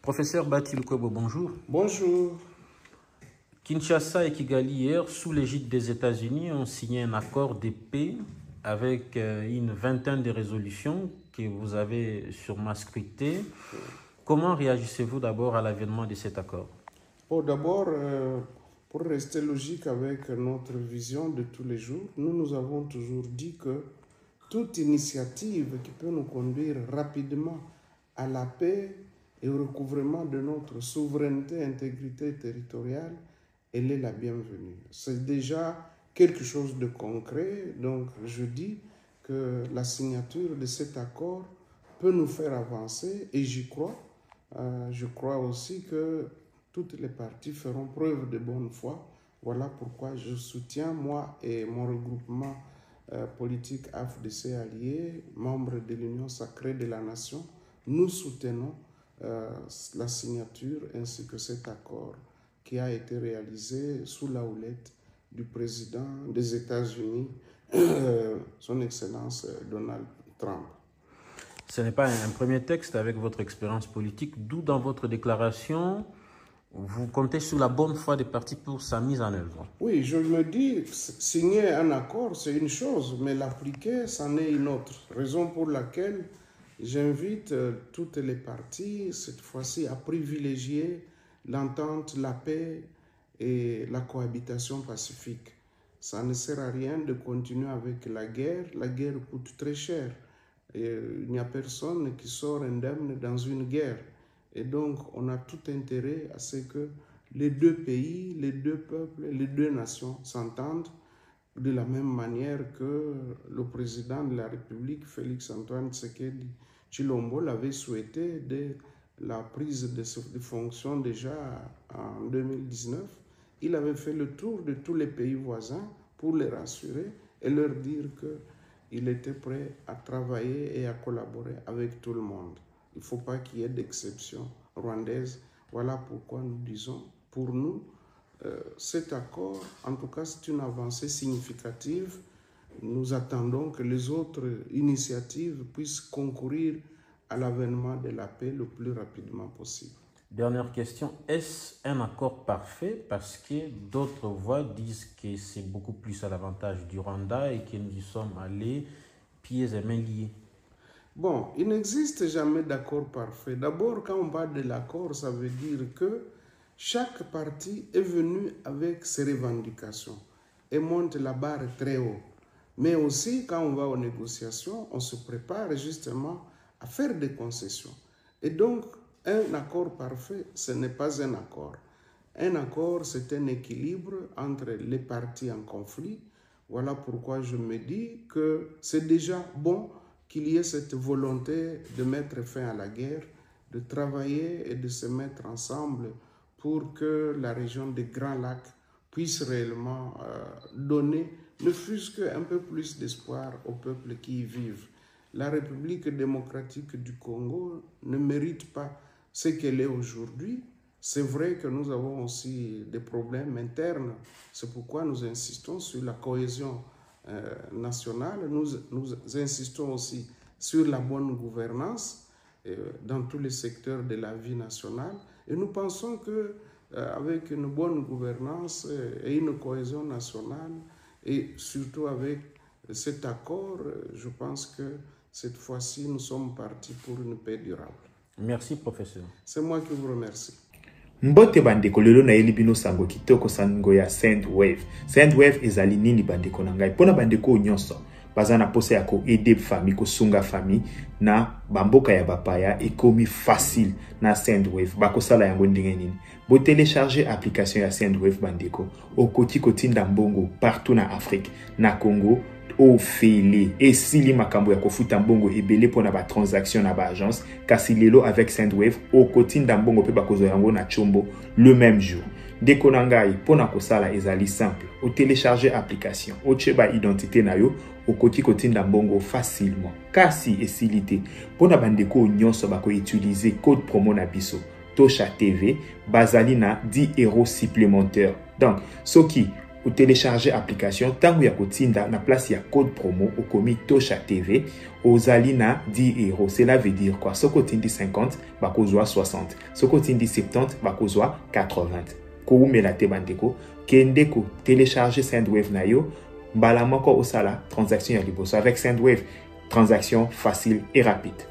Professeur Bati Lukwebo, bonjour. Bonjour. Kinshasa et Kigali hier, sous l'égide des États-Unis, ont signé un accord de paix avec une vingtaine de résolutions que vous avez sûrement scrutées. Comment réagissez-vous d'abord à l'avènement de cet accord? D'abord, pour rester logique avec notre vision de tous les jours, nous avons toujours dit que toute initiative qui peut nous conduire rapidement à la paix et au recouvrement de notre souveraineté et intégrité territoriale, elle est la bienvenue. C'est déjà quelque chose de concret, donc je dis que la signature de cet accord peut nous faire avancer et j'y crois. Je crois aussi que toutes les parties feront preuve de bonne foi. Voilà pourquoi je soutiens, moi et mon regroupement politique AFDC allié, membre de l'Union sacrée de la nation, nous soutenons la signature ainsi que cet accord qui a été réalisé sous la houlette du président des États-Unis, son Excellence Donald Trump. Ce n'est pas un premier texte avec votre expérience politique, d'où dans votre déclaration, vous comptez sur la bonne foi des partis pour sa mise en œuvre. Oui, je me dis, signer un accord, c'est une chose, mais l'appliquer, c'en est une autre. Raison pour laquelle j'invite toutes les parties, cette fois-ci, à privilégier l'entente, la paix et la cohabitation pacifique. Ça ne sert à rien de continuer avec la guerre. La guerre coûte très cher. Et il n'y a personne qui sort indemne dans une guerre. Et donc, on a tout intérêt à ce que les deux pays, les deux peuples, les deux nations s'entendent de la même manière que le président de la République, Félix-Antoine Tshisekedi Tshilombo, l'avait souhaité dès la prise de fonction déjà en 2019. Il avait fait le tour de tous les pays voisins pour les rassurer et leur dire qu'il était prêt à travailler et à collaborer avec tout le monde. Il ne faut pas qu'il y ait d'exception rwandaise. Voilà pourquoi nous disons, pour nous, cet accord, en tout cas, c'est une avancée significative. Nous attendons que les autres initiatives puissent concourir à l'avènement de la paix le plus rapidement possible. Dernière question, est-ce un accord parfait? Parce que d'autres voix disent que c'est beaucoup plus à l'avantage du Rwanda et que nous y sommes allés pieds et mains liés. Bon, il n'existe jamais d'accord parfait. D'abord, quand on parle de l'accord, ça veut dire que chaque parti est venu avec ses revendications et monte la barre très haut. Mais aussi, quand on va aux négociations, on se prépare justement à faire des concessions. Et donc, un accord parfait, ce n'est pas un accord. Un accord, c'est un équilibre entre les parties en conflit. Voilà pourquoi je me dis que c'est déjà bon qu'il y ait cette volonté de mettre fin à la guerre, de travailler et de se mettre ensemble pour que la région des Grands Lacs puisse réellement donner ne fût-ce qu'un peu plus d'espoir aux peuples qui y vivent. La République démocratique du Congo ne mérite pas ce qu'elle est aujourd'hui. C'est vrai que nous avons aussi des problèmes internes. C'est pourquoi nous insistons sur la cohésion nationale. Nous insistons aussi sur la bonne gouvernance dans tous les secteurs de la vie nationale. Et nous pensons qu'avec une bonne gouvernance et une cohésion nationale, et surtout avec cet accord, je pense que cette fois-ci, nous sommes partis pour une paix durable. Merci, professeur. C'est moi qui vous remercie. Mbote bandeko lelo na yeli bino sango kitoko sango ya Sendwave. Sendwave ezali nini bandeko na ngai? Pona bandeko nyonso bazana posa ya ko aider famille ko sunga famille na bamboka ya bapaya ekomi facile na Sendwave. Bako sala yango ndenge nini? Bo télécharger application ya Sendwave bandeko. Okoti kotinda mbongo partout na Afrique, na Congo, ofele esili makambo ya kofuta mbongo ebele pona ba transaction na ba agence kasi lelo avec Sendwave okotinda mbongo pe bakozo yango na chombo le même jour. Deko na ngai pona kosala ezali simple, o télécharger application, o cheba identité na yo, okoti kotinda mbongo facilement. Kasi esilité pona bandeko nyonso bako utiliser code promo na biso Tosha TV bazali na 10 € supplémentaires. Donc soki télécharger application tangu ya kotinda na place ya code promo okomi Tosha TV ozali na 10 €. Cela veut dire quoi? Soko tindi 50 bakozwa 60, soko tindi 70 bakozwa 80. Koumela te bandeko kende ko télécharger SendWave na yo mbala moko osala transaction ya liboso avec SendWave, transaction facile et rapide.